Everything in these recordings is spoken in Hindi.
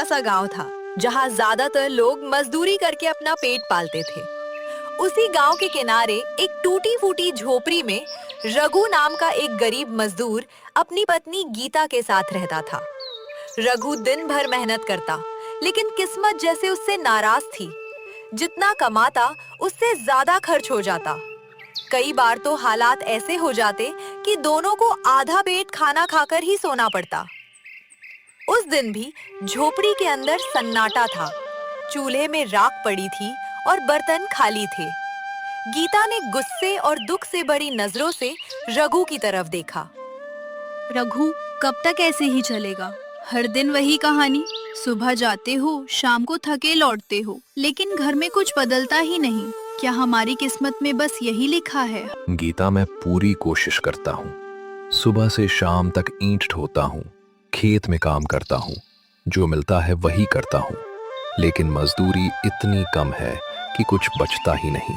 सा गांव था जहां ज्यादातर लोग मजदूरी करके अपना पेट पालते थे। उसी गांव के किनारे एक टूटी फूटी झोपड़ी में रघु नाम का एक गरीब मजदूर अपनी पत्नी गीता के साथ रहता था। रघु दिन भर मेहनत करता, लेकिन किस्मत जैसे उससे नाराज थी। जितना कमाता उससे ज्यादा खर्च हो जाता। कई बार तो हालात ऐसे हो जाते कि दोनों को आधा पेट खाना खाकर ही सोना पड़ता। उस दिन भी झोपड़ी के अंदर सन्नाटा था। चूल्हे में राख पड़ी थी और बर्तन खाली थे। गीता ने गुस्से और दुख से भरी नजरों से रघु की तरफ देखा। रघु, कब तक ऐसे ही चलेगा? हर दिन वही कहानी। सुबह जाते हो, शाम को थके लौटते हो, लेकिन घर में कुछ बदलता ही नहीं। क्या हमारी किस्मत में बस यही लिखा है? गीता, मैं पूरी कोशिश करता हूँ। सुबह से शाम तक ईंट ढोता हूँ, खेत में काम करता हूँ, जो मिलता है वही करता हूँ, लेकिन मजदूरी इतनी कम है कि कुछ बचता ही नहीं।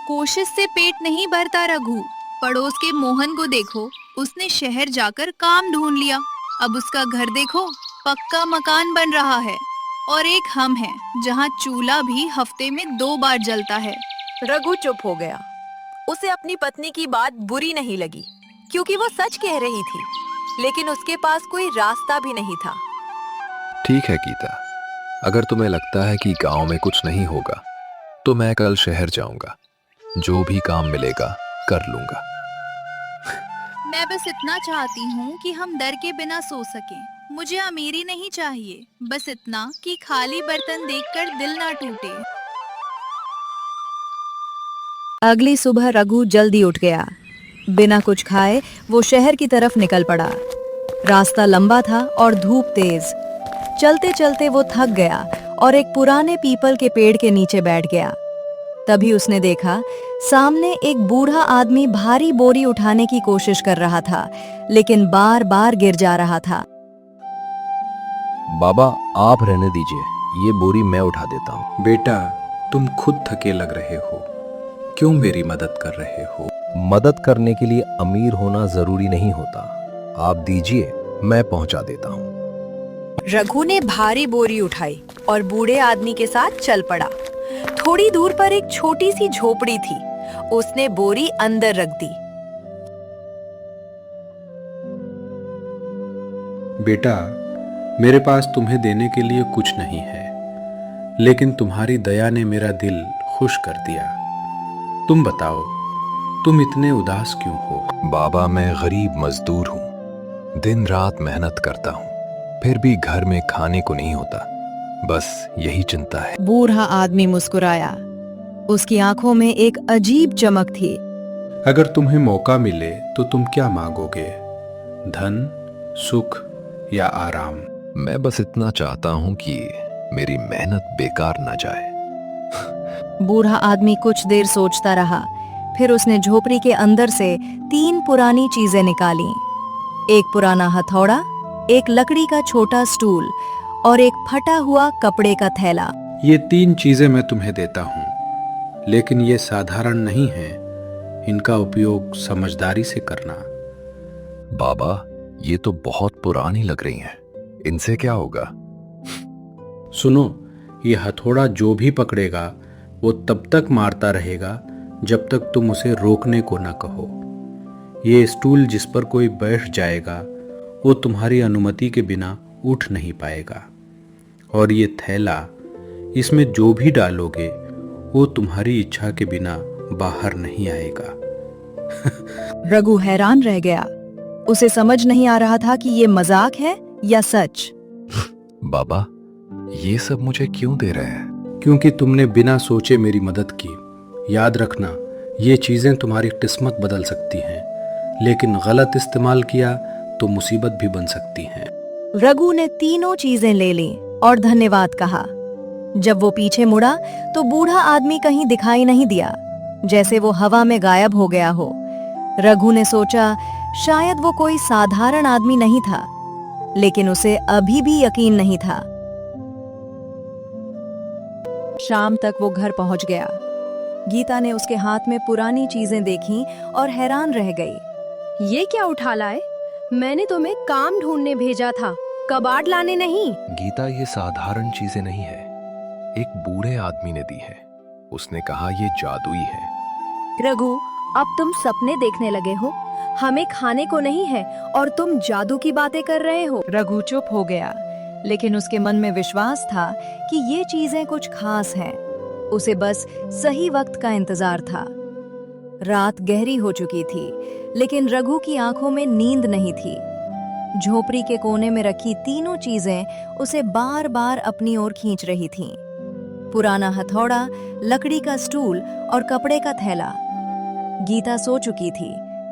कोशिश से पेट नहीं भरता रघु। पड़ोस के मोहन को देखो, उसने शहर जाकर काम ढूंढ लिया। अब उसका घर देखो, पक्का मकान बन रहा है। और एक हम हैं, जहाँ चूल्हा भी हफ्ते में 2 बार जलता है। रघु चुप हो गया। उसे अपनी पत्नी की बात बुरी नहीं लगी, क्योंकि वो सच कह रही थी, लेकिन उसके पास कोई रास्ता भी नहीं था। ठीक है गीता, अगर तुम्हें लगता है कि गांव में कुछ नहीं होगा, तो मैं कल शहर जाऊंगा। जो भी काम मिलेगा कर लूंगा। मैं बस इतना चाहती हूँ कि हम डर के बिना सो सकें। मुझे अमीरी नहीं चाहिए, बस इतना कि खाली बर्तन देखकर दिल ना टूटे। अगली सुबह रघु जल्दी उठ गया। बिना कुछ खाए वो शहर की तरफ निकल पड़ा। रास्ता लंबा था और धूप तेज। चलते चलते वो थक गया और एक पुराने पीपल के पेड़ के नीचे बैठ गया। तभी उसने देखा, सामने एक बूढ़ा आदमी भारी बोरी उठाने की कोशिश कर रहा था, लेकिन बार बार गिर जा रहा था। बाबा, आप रहने दीजिए, ये बोरी मैं उठा देता हूँ। बेटा, तुम खुद थके लग रहे हो, क्यों मेरी मदद कर रहे हो? मदद करने के लिए अमीर होना जरूरी नहीं होता। आप दीजिए, मैं पहुंचा देता हूँ। रघु ने भारी बोरी उठाई और बूढ़े आदमी के साथ चल पड़ा। थोड़ी दूर पर एक छोटी सी झोपड़ी थी। उसने बोरी अंदर रख दी। बेटा, मेरे पास तुम्हें देने के लिए कुछ नहीं है, लेकिन तुम्हारी दया ने मेरा दिल खुश कर दिया। तुम बताओ, तुम इतने उदास क्यों हो? बाबा, मैं गरीब मजदूर हूँ। दिन रात मेहनत करता हूँ, फिर भी घर में खाने को नहीं होता। बस यही चिंता है। बूढ़ा आदमी मुस्कुराया। उसकी आंखों में एक अजीब चमक थी। अगर तुम्हें मौका मिले तो तुम क्या मांगोगे? धन, सुख या आराम? मैं बस इतना चाहता हूँ कि मेरी मेहनत बेकार न जाए। बूढ़ा आदमी कुछ देर सोचता रहा। फिर उसने झोपड़ी के अंदर से 3 पुरानी चीजें निकाली। एक पुराना हथौड़ा, एक लकड़ी का छोटा स्टूल और एक फटा हुआ कपड़े का थैला। ये 3 चीजें मैं तुम्हें देता हूँ, लेकिन ये साधारण नहीं है। इनका उपयोग समझदारी से करना। बाबा, ये तो बहुत पुरानी लग रही हैं। इनसे क्या होगा? सुनो, ये हथौड़ा जो भी पकड़ेगा वो तब तक मारता रहेगा जब तक तुम उसे रोकने को न कहो। ये स्टूल जिस पर कोई बैठ जाएगा वो तुम्हारी अनुमति के बिना उठ नहीं पाएगा। और ये थैला, इसमें जो भी डालोगे वो तुम्हारी इच्छा के बिना बाहर नहीं आएगा। रघु हैरान रह गया। उसे समझ नहीं आ रहा था कि ये मजाक है या सच। बाबा, ये सब मुझे क्यों दे रहे हैं? क्योंकि तुमने बिना सोचे मेरी मदद की। याद रखना, ये चीजें तुम्हारी किस्मत बदल सकती हैं, लेकिन गलत इस्तेमाल किया तो मुसीबत भी बन सकती हैं। रघु ने तीनों चीजें ले ली और धन्यवाद कहा। जब वो पीछे मुड़ा तो बूढ़ा आदमी कहीं दिखाई नहीं दिया, जैसे वो हवा में गायब हो गया हो। रघु ने सोचा, शायद वो कोई साधारण आदमी नहीं था, लेकिन उसे अभी भी यकीन नहीं था। शाम तक वो घर पहुंच गया। गीता ने उसके हाथ में पुरानी चीजें देखी और हैरान रह गई। ये क्या उठा लाए? मैंने तुम्हें काम ढूंढने भेजा था, कबाड़ लाने नहीं। गीता, ये साधारण चीजें नहीं है, एक बूढ़े आदमी ने दी है। उसने कहा ये जादुई है। रघु, अब तुम सपने देखने लगे हो, हमें खाने को नहीं है और तुम जादू की बातें कर रहे हो। रघु चुप हो गया, लेकिन उसके मन में विश्वास था कि ये चीजें कुछ खास हैं। उसे बस सही वक्त का इंतजार था। रात गहरी हो चुकी थी, लेकिन रघु की आंखों में नींद नहीं थी। झोपड़ी के कोने में रखी तीनों चीजें उसे बार बार अपनी ओर खींच रही थीं। पुराना हथौड़ा, लकड़ी का स्टूल और कपड़े का थैला। गीता सो चुकी थी,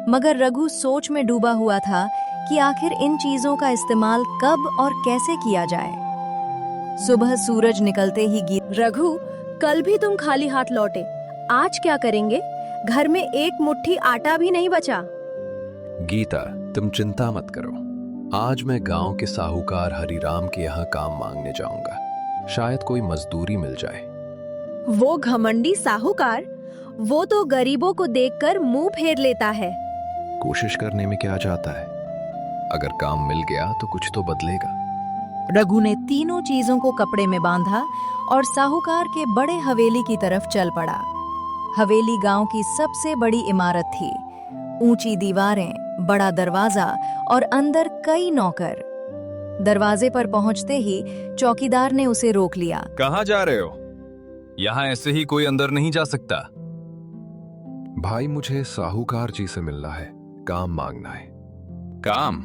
मगर रघु सोच में डूबा हुआ था कि आखिर इन चीजों का इस्तेमाल कब और कैसे किया जाए। सुबह सूरज निकलते ही रघु, कल भी तुम खाली हाथ लौटे, आज क्या करेंगे? घर में एक मुट्ठी आटा भी नहीं बचा। गीता, तुम चिंता मत करो। आज मैं गांव के साहूकार हरिराम के यहाँ काम मांगने जाऊंगा। शायद कोई मजदूरी मिल जाए। वो घमंडी साहूकार, वो तो गरीबों को देखकर मुंह फेर लेता है। कोशिश करने में क्या जाता है? अगर काम मिल गया तो कुछ तो बदलेगा। रघु ने तीनों चीजों को कपड़े में बांधा और साहूकार के बड़े हवेली की तरफ चल पड़ा। हवेली गांव की सबसे बड़ी इमारत थी। ऊंची दीवारें, बड़ा दरवाजा और अंदर कई नौकर। दरवाजे पर पहुंचते ही चौकीदार ने उसे रोक लिया। कहाँ जा रहे हो? यहाँ ऐसे ही कोई अंदर नहीं जा सकता। भाई, मुझे साहूकार जी से मिलना है, काम मांगना है। काम?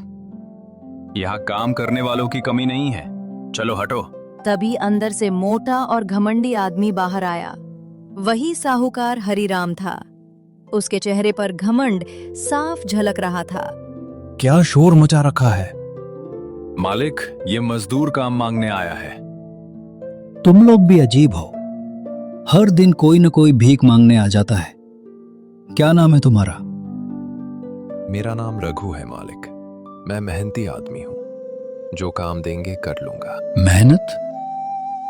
यहाँ काम करने वालों की कमी नहीं है, चलो हटो। तभी अंदर से मोटा और घमंडी आदमी बाहर आया। वही साहूकार हरिराम था। उसके चेहरे पर घमंड साफ झलक रहा था। क्या शोर मचा रखा है? मालिक, ये मजदूर काम मांगने आया है। तुम लोग भी अजीब हो, हर दिन कोई न कोई भीख मांगने आ जाता है। क्या नाम है तुम्हारा? मेरा नाम रघु है मालिक। मैं मेहनती आदमी हूँ, जो काम देंगे कर लूंगा। मेहनत?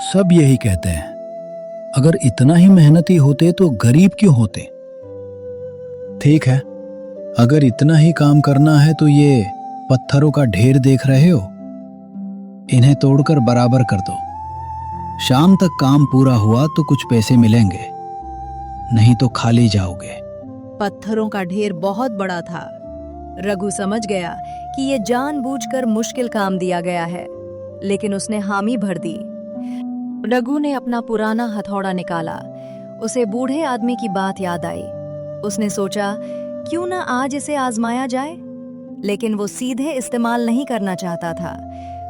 सब यही कहते हैं। अगर इतना ही मेहनती होते तो गरीब क्यों होते? ठीक है, अगर इतना ही काम करना है तो ये पत्थरों का ढेर देख रहे हो, इन्हें तोड़कर बराबर कर दो। शाम तक काम पूरा हुआ तो कुछ पैसे मिलेंगे, नहीं तो खाली जाओगे। पत्थरों का ढेर बहुत बड़ा था। रघु समझ गया कि ये जानबूझकर मुश्किल काम दिया गया है, लेकिन उसने हामी भर दी। रघु ने अपना पुराना हथौड़ा निकाला। उसे बूढ़े आदमी की बात याद आई। उसने सोचा, क्यों ना आज इसे आजमाया जाए, लेकिन वो सीधे इस्तेमाल नहीं करना चाहता था।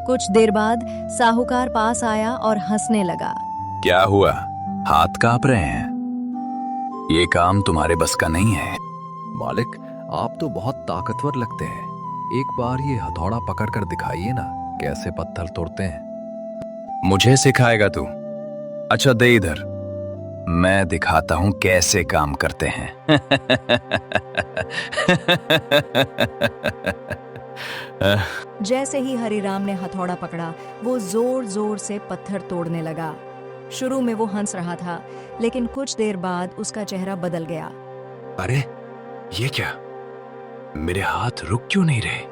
कुछ देर बाद साहूकार पास आया और हंसने लगा। क्या हुआ? हाथ कांप रहे हैं? ये काम तुम्हारे बस का नहीं है। मालिक, आप तो बहुत ताकतवर लगते हैं। एक बार ये हथौड़ा पकड़ कर दिखाइए ना, कैसे पत्थर तोड़ते हैं। मुझे सिखाएगा तू? अच्छा दे इधर, मैं दिखाता हूं कैसे काम करते हैं। जैसे ही हरिराम ने हथौड़ा पकड़ा, वो जोर जोर से पत्थर तोड़ने लगा। शुरू में वो हंस रहा था, लेकिन कुछ देर बाद उसका चेहरा बदल गया। अरे ये क्या? मेरे हाथ रुक क्यों नहीं रहे?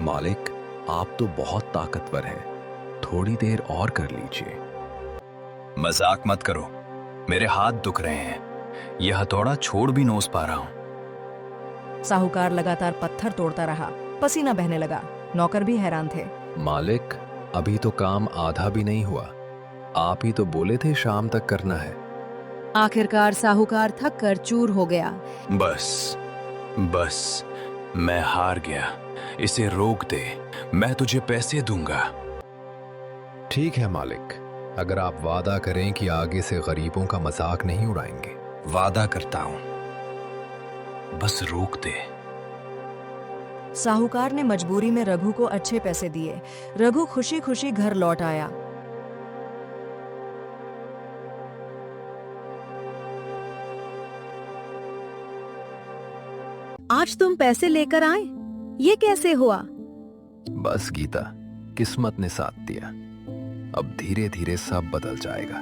मालिक, आप तो बहुत ताकतवर हैं। थोड़ी देर और कर लीजिए। मजाक मत करो, मेरे हाथ दुख रहे हैं। यह हथौड़ा छोड़ भी नोच पा रहा हूं। साहूकार लगातार पत्थर तोड़ता रहा। पसीना बहने लगा। नौकर भी हैरान थे। मालिक, अभी तो काम आधा भी नहीं हुआ। आप ही तो बोले थे शाम तक करना है। आखिरकार साहूकार थक कर चूर हो गया। बस बस, मैं हार गया। इसे रोक दे, मैं तुझे पैसे दूंगा। ठीक है मालिक, अगर आप वादा करें कि आगे से गरीबों का मजाक नहीं उड़ाएंगे। वादा करता हूं, बस रोक दे। साहूकार ने मजबूरी में रघु को अच्छे पैसे दिए। रघु खुशी खुशी घर लौट आया। आज तुम पैसे लेकर आए, ये कैसे हुआ? बस गीता, किस्मत ने साथ दिया। अब धीरे धीरे सब बदल जाएगा।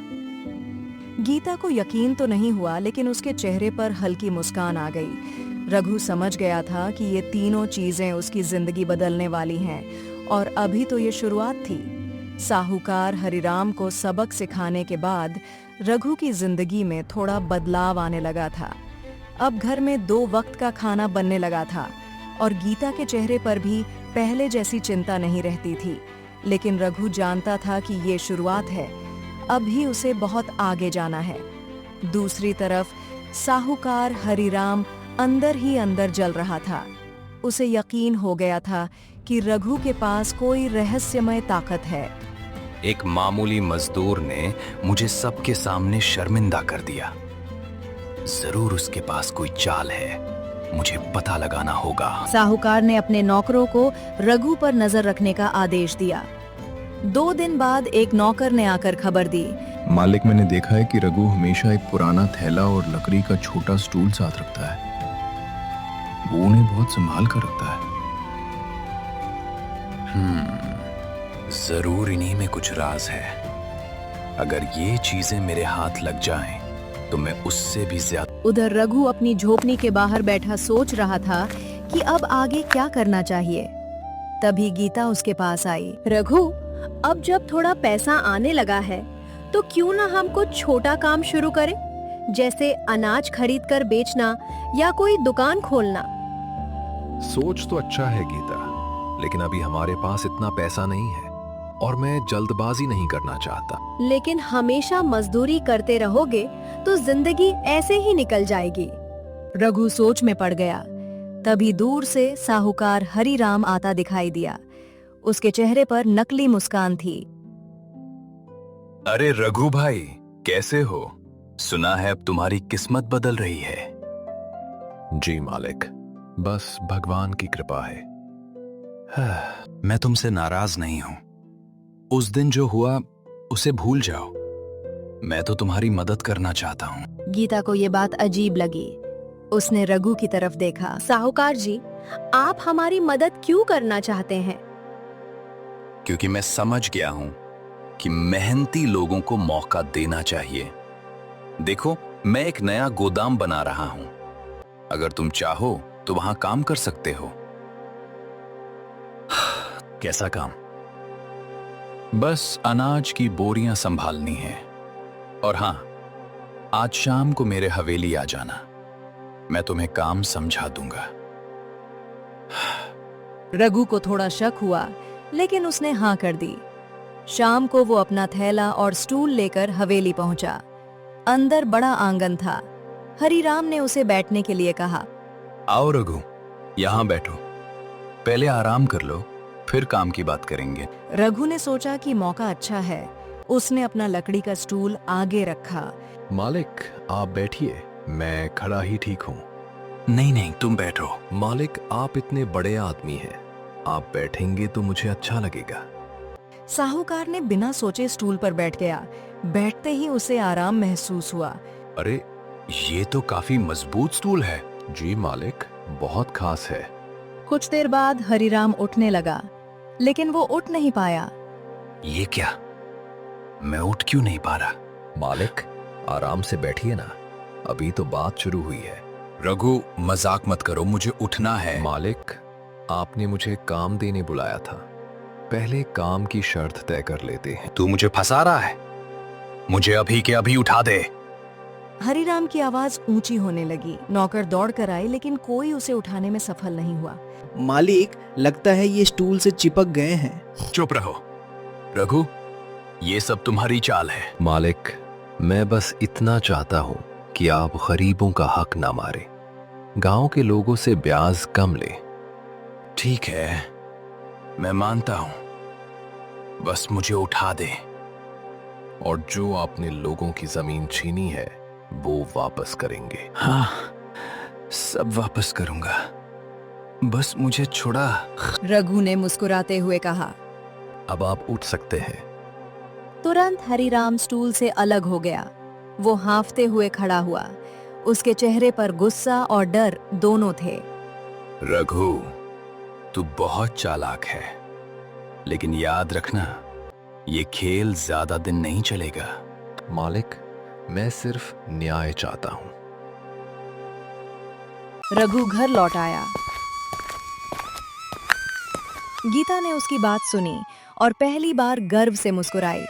गीता को यकीन तो नहीं हुआ, लेकिन उसके चेहरे पर हल्की मुस्कान आ गई। रघु समझ गया था कि ये तीनों चीजें उसकी जिंदगी बदलने वाली हैं और अभी तो ये शुरुआत थी। साहूकार हरिराम को सबक सिखाने के बाद रघु की जिंदगी में थोड़ा बदलाव आने लगा था। अब घर में 2 वक्त का खाना बनने लगा था और गीता के चेहरे पर भी पहले जैसी चिंता नहीं रहती थी। लेकिन रघु जानता था कि ये शुरुआत है, अभी उसे बहुत आगे जाना है। दूसरी तरफ साहूकार हरिराम अंदर ही अंदर जल रहा था। उसे यकीन हो गया था कि रघु के पास कोई रहस्यमय ताकत है। एक मामूली मजदूर ने मुझे सबके सामने शर्मिंदा कर दिया। जरूर उसके पास कोई चाल है, मुझे पता लगाना होगा। साहूकार ने अपने नौकरों को रघु पर नजर रखने का आदेश दिया। 2 दिन बाद एक नौकर ने आकर खबर दी। मालिक, मैंने देखा है कि रघु हमेशा एक पुराना थैला और लकड़ी का छोटा स्टूल साथ रखता है। वो उन्हें बहुत संभाल कर रखता है। जरूर इन्हीं में कुछ राज है। अगर ये चीजें मेरे हाथ लग जाएं, तो मैं उससे भी ज्यादा। उधर रघु अपनी झोपड़ी के बाहर बैठा सोच रहा था कि अब आगे क्या करना चाहिए। तभी गीता उसके पास आई। रघु, अब जब थोड़ा पैसा आने लगा है तो क्यों ना हम कुछ छोटा काम शुरू करें, जैसे अनाज खरीद कर बेचना या कोई दुकान खोलना। सोच तो अच्छा है गीता, लेकिन अभी हमारे पास इतना पैसा नहीं है और मैं जल्दबाजी नहीं करना चाहता। लेकिन हमेशा मजदूरी करते रहोगे तो जिंदगी ऐसे ही निकल जाएगी। रघु सोच में पड़ गया। तभी दूर से साहूकार हरिराम आता दिखाई दिया। उसके चेहरे पर नकली मुस्कान थी। अरे रघु भाई, कैसे हो? सुना है अब तुम्हारी किस्मत बदल रही है। जी मालिक, बस भगवान की कृपा है। मैं तुमसे नाराज नहीं हूं। उस दिन जो हुआ उसे भूल जाओ। मैं तो तुम्हारी मदद करना चाहता हूं। गीता को ये बात अजीब लगी। उसने रघु की तरफ देखा। साहूकार जी, आप हमारी मदद क्यों करना चाहते हैं? क्योंकि मैं समझ गया हूं कि मेहनती लोगों को मौका देना चाहिए। देखो, मैं एक नया गोदाम बना रहा हूं। अगर तुम चाहो तो वहां काम कर सकते हो। कैसा काम? बस अनाज की बोरियां संभालनी है। और हां, आज शाम को मेरे हवेली आ जाना। मैं तुम्हें काम समझा दूंगा। रघु को थोड़ा शक हुआ, लेकिन उसने हाँ कर दी। शाम को वो अपना थैला और स्टूल लेकर हवेली पहुंचा। अंदर बड़ा आंगन था। हरिराम ने उसे बैठने के लिए कहा। आओ रघु, यहां बैठो। पहले आराम कर लो, फिर काम की बात करेंगे। रघु ने सोचा कि मौका अच्छा है। उसने अपना लकड़ी का स्टूल आगे रखा। मालिक, आप बैठिए, मैं खड़ा ही ठीक हूँ। नहीं नहीं, तुम बैठो। मालिक, आप इतने बड़े आदमी हैं, आप बैठेंगे तो मुझे अच्छा लगेगा। साहूकार ने बिना सोचे स्टूल पर बैठ गया। बैठते ही उसे आराम महसूस हुआ। अरे, ये तो काफी मजबूत स्टूल है। जी मालिक, बहुत खास है। कुछ देर बाद हरिराम उठने लगा, लेकिन वो उठ नहीं पाया। ये क्या? मैं उठ क्यों नहीं पा रहा? मालिक, आराम से बैठिए ना, अभी तो बात शुरू हुई है। रघु, मजाक मत करो, मुझे उठना है। मालिक, आपने मुझे काम देने बुलाया था। पहले काम की शर्त तय कर लेते हैं। तू मुझे फंसा रहा है? मुझे अभी के अभी उठा दे। हरिराम की आवाज ऊंची होने लगी। नौकर दौड़ कर आए, लेकिन कोई उसे उठाने में सफल नहीं हुआ। मालिक, लगता है ये स्टूल से चिपक गए हैं। चुप रहो रघु, ये सब तुम्हारी चाल है। मालिक, मैं बस इतना चाहता हूँ कि आप गरीबों का हक ना मारे, गांव के लोगों से ब्याज कम ले। ठीक है, मैं मानता हूं, बस मुझे उठा दे। और जो आपने लोगों की जमीन छीनी है वो वापस करेंगे। हाँ, सब वापस करूंगा, बस मुझे छुड़ा। रघु ने मुस्कुराते हुए कहा। अब आप उठ सकते हैं। तुरंत हरिराम स्टूल से अलग हो गया। वो हांफते हुए खड़ा हुआ। उसके चेहरे पर गुस्सा और डर दोनों थे। रघु, तू बहुत चालाक है, लेकिन याद रखना, ये खेल ज्यादा दिन नहीं चलेगा। मालिक, मैं सिर्फ न्याय चाहता हूँ। रघु घर लौट आया। गीता ने उसकी बात सुनी और पहली बार गर्व से मुस्कुराई।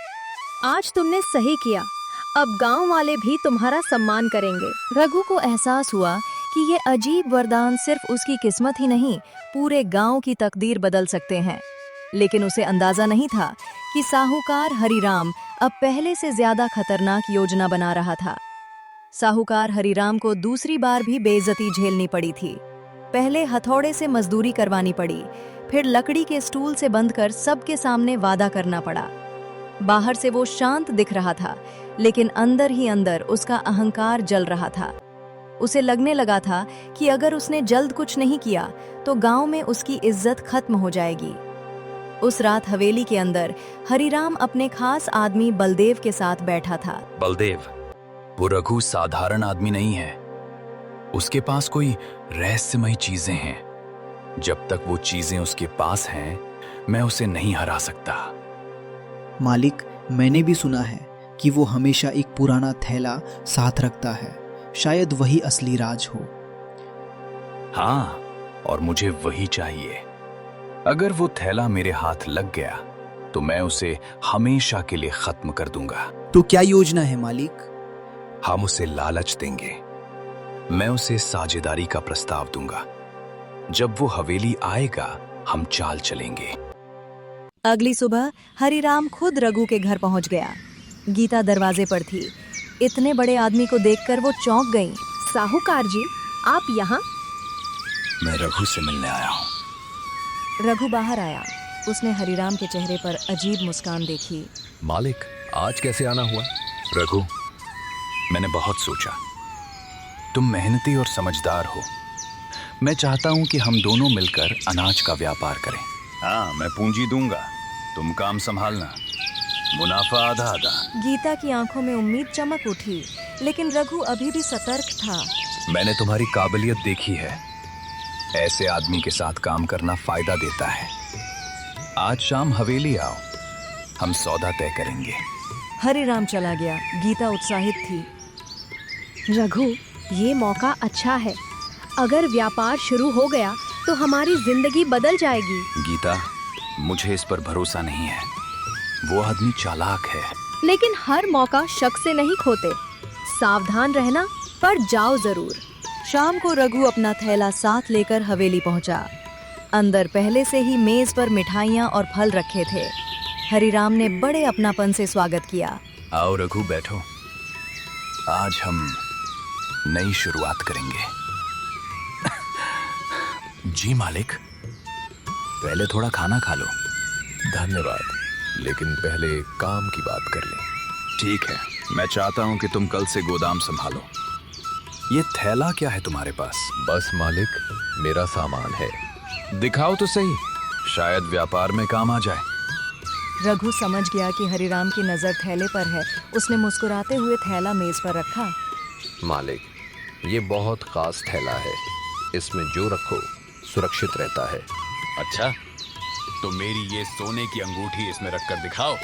आज तुमने सही किया, अब गांव वाले भी तुम्हारा सम्मान करेंगे। रघु को एहसास हुआ कि ये अजीब वरदान सिर्फ उसकी किस्मत ही नहीं, पूरे गांव की तकदीर बदल सकते हैं। लेकिन उसे अंदाजा नहीं था कि साहूकार हरिराम अब पहले से ज्यादा खतरनाक योजना बना रहा था। साहूकार हरिराम को दूसरी बार भी बेइज्जती झेलनी पड़ी थी। पहले हथौड़े से मजदूरी करवानी पड़ी, फिर लकड़ी के स्टूल से बंधकर सबके सामने वादा करना पड़ा। बाहर से वो शांत दिख रहा था, लेकिन अंदर ही अंदर उसका अहंकार जल रहा था। उसे लगने लगा था कि अगर उसने जल्द कुछ नहीं किया तो गांव में उसकी इज्जत खत्म हो जाएगी। उस रात हवेली के अंदर हरिराम अपने खास आदमी बलदेव के साथ बैठा था। बलदेव, वो रघु साधारण आदमी नहीं है। उसके पास कोई रहस्यमयी चीजें हैं। जब तक वो चीजें उसके पास हैं, मैं उसे नहीं हरा सकता। मालिक, मैंने भी सुना है कि वो हमेशा एक पुराना थैला साथ रखता है। शायद वही असली राज हो। हाँ, और मुझे वही चाहिए। अगर वो थैला मेरे हाथ लग गया तो मैं उसे हमेशा के लिए खत्म कर दूंगा। तो क्या योजना है मालिक? हम उसे लालच देंगे। मैं उसे साझेदारी का प्रस्ताव दूंगा। जब वो हवेली आएगा, हम चाल चलेंगे। अगली सुबह हरिराम खुद रघु के घर पहुंच गया। गीता दरवाजे पर थी। इतने बड़े आदमी को देखकर वो चौंक गई। साहूकार जी, आप यहाँ? मैं रघु से मिलने आया हूँ। रघु बाहर आया। उसने हरिराम के चेहरे पर अजीब मुस्कान देखी। मालिक, आज कैसे आना हुआ? रघु, मैंने बहुत सोचा। तुम मेहनती और समझदार हो। मैं चाहता हूं कि हम दोनों मिलकर अनाज का व्यापार करें। हाँ, मैं पूंजी दूंगा, तुम काम संभालना। मुनाफा आधा आधा। गीता की आंखों में उम्मीद चमक उठी, लेकिन रघु अभी भी सतर्क था। मैंने तुम्हारी काबिलियत देखी है। ऐसे आदमी के साथ काम करना फायदा देता है। आज शाम हवेली आओ, हम सौदा तय करेंगे। हरिराम चला गया। गीता उत्साहित थी। रघु, ये मौका अच्छा है। अगर व्यापार शुरू हो गया तो हमारी जिंदगी बदल जाएगी। गीता, मुझे इस पर भरोसा नहीं है। वो आदमी चालाक है। लेकिन हर मौका शक से नहीं खोते। सावधान रहना, पर जाओ जरूर। शाम को रघु अपना थैला साथ लेकर हवेली पहुंचा। अंदर पहले से ही मेज पर मिठाइयाँ और फल रखे थे। हरिराम ने बड़े अपनापन से स्वागत किया। आओ रघु, बैठो। आज हम नई शुरुआत करेंगे। जी मालिक, पहले थोड़ा खाना खा लो। धन्यवाद, लेकिन पहले काम की बात कर लें। ठीक है, मैं चाहता हूं कि तुम कल से गोदाम संभालो। ये थैला क्या है तुम्हारे पास? बस मालिक, मेरा सामान है। दिखाओ तो सही, शायद व्यापार में काम आ जाए। रघु समझ गया कि हरिराम की नजर थैले पर है। उसने मुस्कुराते हुए थैला मेज पर रखा। मालिक, ये बहुत खास थैला है। इसमें जो रखो सुरक्षित रहता है। अच्छा, तो मेरी ये सोने की अंगूठी इसमें रखकर दिखाओ।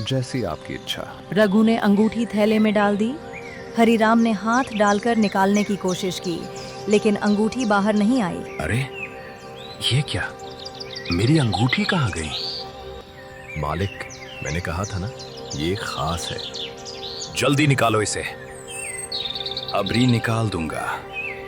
जैसी आपकी इच्छा। रघु ने अंगूठी थैले में डाल दी। हरिराम ने हाथ डालकर निकालने की कोशिश की, लेकिन अंगूठी बाहर नहीं आई। अरे, ये क्या? मेरी अंगूठी कहाँ गई? मालिक, मैंने कहा था ना, ये खास है। जल्दी निकालो इसे। अबरी निकाल दूंगा,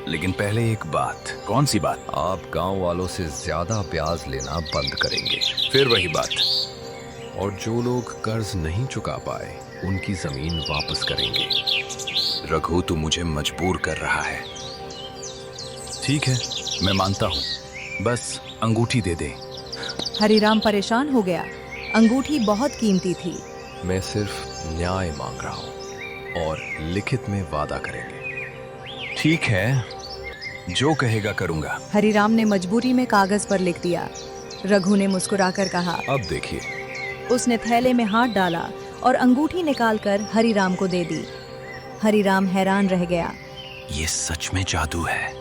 लेकिन पहले एक बात। कौन सी बात? आप गांव वालों से ज्यादा ब्याज लेना बंद करेंगे। फिर वही बात। और जो लोग कर्ज नहीं चुका पाए, उनकी जमीन वापस करेंगे। रघु, तू मुझे मजबूर कर रहा है। ठीक है, मैं मानता हूँ। बस अंगूठी दे दे। हरिराम परेशान हो गया। अंगूठी बहुत कीमती थी। मैं सिर्फ न्याय मांग रहा हूँ और लिखित में वादा करेंगे। ठीक है, जो कहेगा करूंगा। हरिराम ने मजबूरी में कागज पर लिख दिया। रघु ने मुस्कुराकर कहा। अब देखिए। उसने थैले में हाथ डाला और अंगूठी निकालकर हरिराम को दे दी। हरिराम हैरान रह गया। ये सच में जादू है?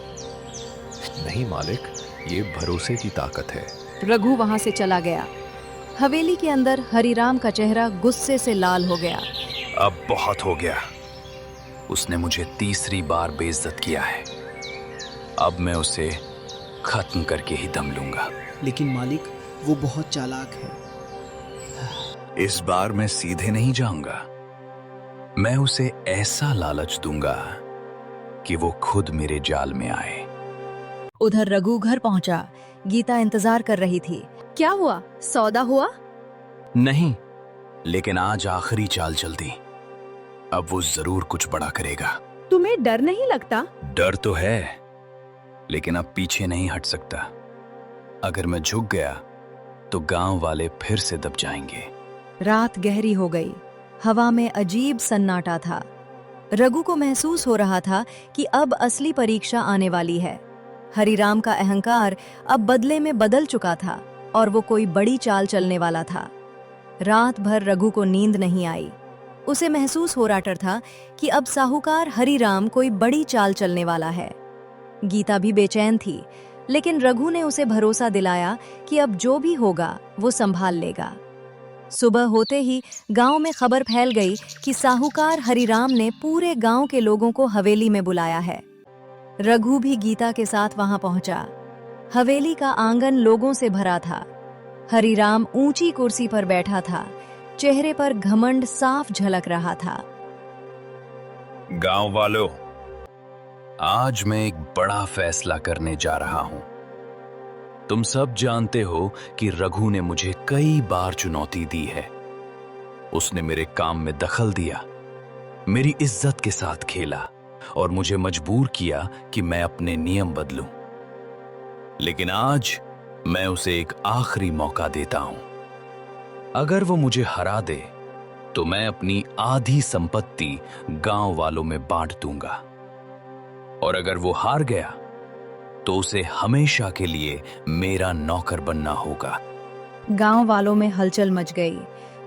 नहीं मालिक, ये भरोसे की ताकत है। रघु वहां से चला गया। हवेली के अंदर हरिराम का चेहरा गुस्से से लाल हो गया। अब बहुत हो गया। उसने मुझे तीसरी बार बेइज्जत किया है। अब मैं उसे खत्म करके ही दम लूंगा। लेकिन मालिक, वो बहुत चालाक है। इस बार मैं सीधे नहीं जाऊंगा। मैं उसे ऐसा लालच दूंगा कि वो खुद मेरे जाल में आए। उधर रघु घर पहुंचा। गीता इंतजार कर रही थी। क्या हुआ, सौदा हुआ? नहीं, लेकिन आज आखिरी चाल चल दी। अब वो जरूर कुछ बड़ा करेगा। तुम्हें डर नहीं लगता? डर तो है, लेकिन अब पीछे नहीं हट सकता। अगर मैं झुक गया तो गांव वाले फिर से दब जाएंगे। रात गहरी हो गई। हवा में अजीब सन्नाटा था। रघु को महसूस हो रहा था कि अब असली परीक्षा आने वाली है। हरिराम का अहंकार अब बदले में बदल चुका था और वो कोई बड़ी चाल चलने वाला था। रात भर रघु को नींद नहीं आई। उसे महसूस हो रहा था कि अब साहूकार हरिराम कोई बड़ी चाल चलने वाला है। गीता भी बेचैन थी, लेकिन रघु ने उसे भरोसा दिलाया कि अब जो भी होगा वो संभाल लेगा। सुबह होते ही गांव में खबर फैल गई कि साहूकार हरिराम ने पूरे गांव के लोगों को हवेली में बुलाया है। रघु भी गीता के साथ वहां पहुंचा। हवेली का आंगन लोगों से भरा था। हरिराम ऊंची कुर्सी पर बैठा था। चेहरे पर घमंड साफ झलक रहा था। गांव वालों, आज मैं एक बड़ा फैसला करने जा रहा हूं। तुम सब जानते हो कि रघु ने मुझे कई बार चुनौती दी है। उसने मेरे काम में दखल दिया, मेरी इज्जत के साथ खेला और मुझे मजबूर किया कि मैं अपने नियम बदलूं। लेकिन आज मैं उसे एक आखिरी मौका देता हूं। अगर वो मुझे हरा दे तो मैं अपनी आधी संपत्ति गांव वालों में बांट दूंगा, और अगर वो हार गया तो उसे हमेशा के लिए मेरा नौकर बनना होगा। गांव वालों में हलचल मच गई।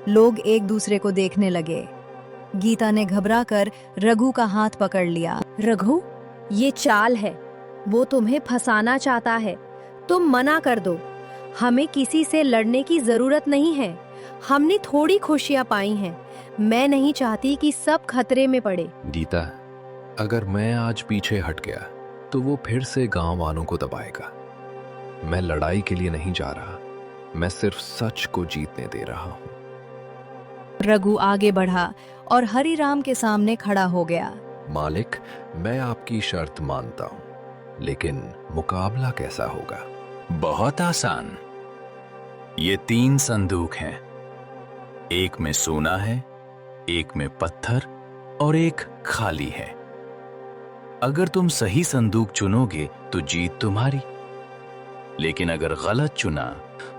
लोग एक दूसरे को देखने लगे। गीता ने घबराकर रघु का हाथ पकड़ लिया। रघु, ये चाल है। वो तुम्हें फंसाना चाहता है। तुम मना कर दो। हमें किसी से लड़ने की जरूरत नहीं है। हमने थोड़ी खुशियां पाई हैं। मैं नहीं चाहती कि सब खतरे में पड़े। गीता, अगर मैं आज पीछे हट गया तो वो फिर से गांव वालों को दबाएगा। मैं लड़ाई के लिए नहीं जा रहा, मैं सिर्फ सच को जीतने दे रहा हूं। रघु आगे बढ़ा और हरिराम के सामने खड़ा हो गया। मालिक, मैं आपकी शर्त मानता हूं, लेकिन मुकाबला कैसा होगा? बहुत आसान। ये 3 संदूक हैं। एक में सोना है, एक में पत्थर और एक खाली है। अगर तुम सही संदूक चुनोगे तो जीत तुम्हारी, लेकिन अगर गलत चुना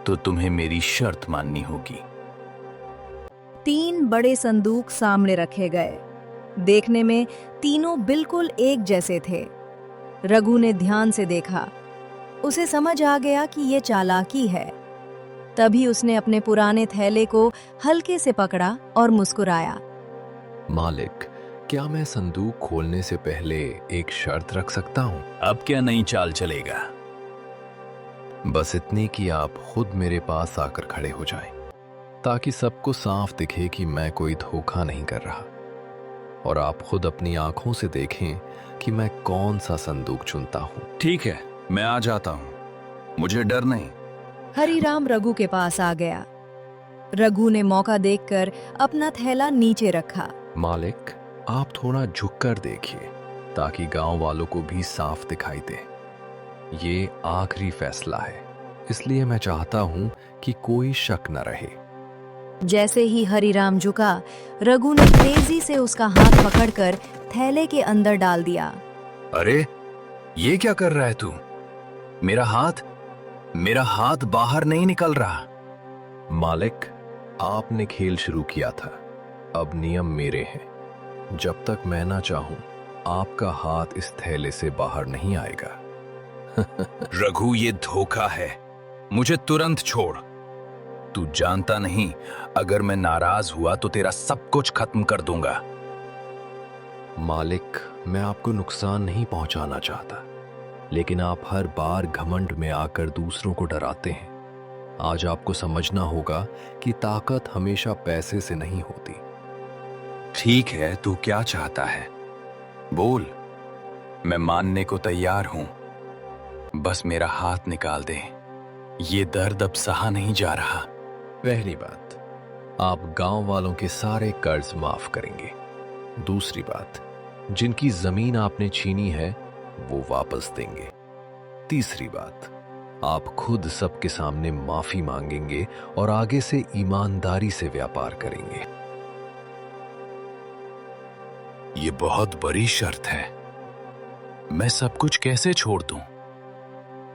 तो तुम्हें मेरी शर्त माननी होगी। 3 बड़े संदूक सामने रखे गए। देखने में तीनों बिल्कुल एक जैसे थे। रघु ने ध्यान से देखा। उसे समझ आ गया कि ये चालाकी है। तभी उसने अपने पुराने थैले को हल्के से पकड़ा और मुस्कुराया। मालिक, क्या मैं संदूक खोलने से पहले एक शर्त रख सकता हूं? अब क्या नई चाल चलेगा? बस इतनी कि आप खुद मेरे पास आकर खड़े हो जाएं, ताकि सबको साफ दिखे कि मैं कोई धोखा नहीं कर रहा, और आप खुद अपनी आंखों से देखें कि मैं कौन सा संदूक चुनता हूं। ठीक है, मैं आ जाता हूं। मुझे डर नहीं। हरिराम रघु के पास आ गया। रघु ने मौका देखकर अपना थैला नीचे रखा। मालिक, आप थोड़ा झुककर देखिए ताकि गांव वालों को भी साफ दिखाई दे। ये आखिरी फैसला है, इसलिए मैं चाहता हूं कि कोई शक न रहे। जैसे ही हरिराम झुका, रघु ने तेजी से उसका हाथ पकड़कर थैले के अंदर डाल दिया। अरे, ये क्या कर रहा है तू? मेरा हाथ बाहर नहीं निकल रहा। मालिक, आपने खेल शुरू किया था, अब नियम मेरे हैं। जब तक मैं ना चाहूं, आपका हाथ इस थैले से बाहर नहीं आएगा। रघु, ये धोखा है। मुझे तुरंत छोड़। तू जानता नहीं, अगर मैं नाराज हुआ तो तेरा सब कुछ खत्म कर दूंगा। मालिक, मैं आपको नुकसान नहीं पहुंचाना चाहता, लेकिन आप हर बार घमंड में आकर दूसरों को डराते हैं। आज आपको समझना होगा कि ताकत हमेशा पैसे से नहीं होती। ठीक है, तू क्या चाहता है? बोल, मैं मानने को तैयार हूं। बस मेरा हाथ निकाल दे। ये दर्द अब सहा नहीं जा रहा। पहली बात, आप गांव वालों के सारे कर्ज माफ करेंगे। दूसरी बात, जिनकी जमीन आपने छीनी है वो वापस देंगे। तीसरी बात, आप खुद सबके सामने माफी मांगेंगे और आगे से ईमानदारी से व्यापार करेंगे। ये बहुत बड़ी शर्त है। मैं सब कुछ कैसे छोड़ दूं?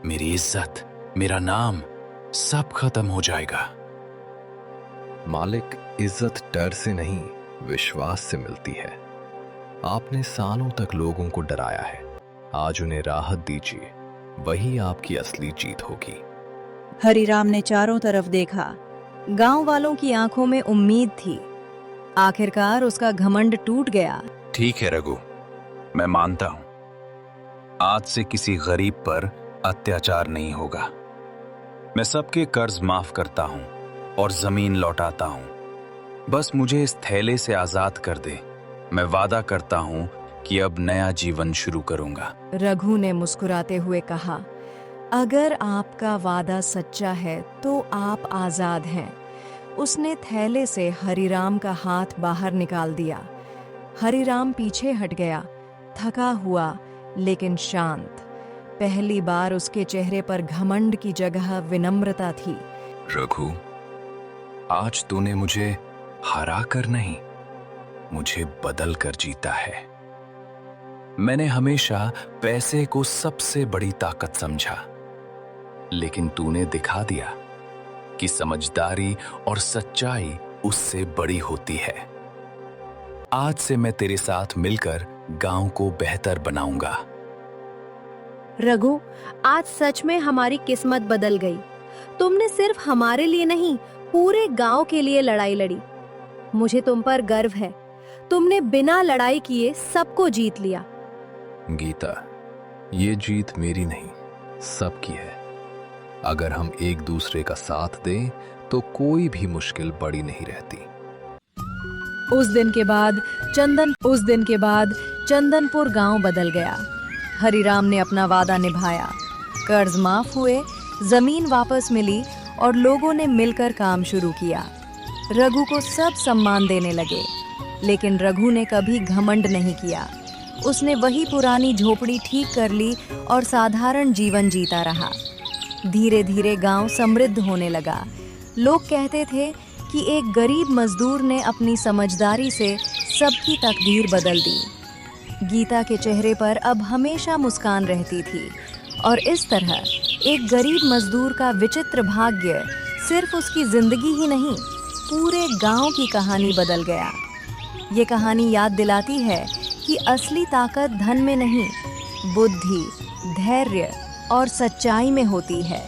मेरी इज्जत, मेरा नाम, सब खत्म हो जाएगा। मालिक, इज्जत डर से नहीं विश्वास से मिलती है। आपने सालों तक लोगों को डराया है, आज उन्हें राहत दीजिए, वही आपकी असली जीत होगी। हरिराम ने चारों तरफ देखा। गांव वालों की आंखों में उम्मीद थी। आखिरकार उसका घमंड टूट गया। ठीक है रघु, मैं मानता हूं। आज से किसी गरीब पर अत्याचार नहीं होगा। मैं सबके कर्ज माफ करता हूं और जमीन लौटाता हूं। बस मुझे इस थैले से आजाद कर दे। मैं वादा करता हूं कि अब नया जीवन शुरू करूंगा। रघु ने मुस्कुराते हुए कहा, अगर आपका वादा सच्चा है तो आप आजाद हैं। उसने थैले से हरिराम का हाथ बाहर निकाल दिया। हरिराम पीछे हट गया, थका हुआ लेकिन शांत। पहली बार उसके चेहरे पर घमंड की जगह विनम्रता थी। रघु, आज तूने मुझे हरा कर नहीं, मुझे बदल कर जीता है। मैंने हमेशा पैसे को सबसे बड़ी ताकत समझा, लेकिन तूने दिखा दिया कि समझदारी और सच्चाई उससे बड़ी होती है। आज से मैं तेरे साथ मिलकर गांव को बेहतर बनाऊंगा। रघु, आज सच में हमारी किस्मत बदल गई। तुमने सिर्फ हमारे लिए नहीं, पूरे गांव के लिए लड़ाई लड़ी। मुझे तुम पर गर्व है। तुमने बिना लड़ाई किए सबको जीत लिया। गीता, ये जीत मेरी नहीं, सबकी है। अगर हम एक दूसरे का साथ दें तो कोई भी मुश्किल बड़ी नहीं रहती। उस दिन के बाद चंदनपुर गांव बदल गया। हरिराम ने अपना वादा निभाया, कर्ज माफ हुए, जमीन वापस मिली और लोगों ने मिलकर काम शुरू किया। रघु को सब सम्मान देने लगे, लेकिन रघु ने कभी घमंड नहीं किया। उसने वही पुरानी झोपड़ी ठीक कर ली और साधारण जीवन जीता रहा। धीरे धीरे गांव समृद्ध होने लगा। लोग कहते थे कि एक गरीब मजदूर ने अपनी समझदारी से सबकी तकदीर बदल दी। गीता के चेहरे पर अब हमेशा मुस्कान रहती थी और इस तरह एक गरीब मजदूर का विचित्र भाग्य सिर्फ उसकी जिंदगी ही नहीं, पूरे गांव की कहानी बदल गया। ये कहानी याद दिलाती है कि असली ताकत धन में नहीं, बुद्धि, धैर्य और सच्चाई में होती है।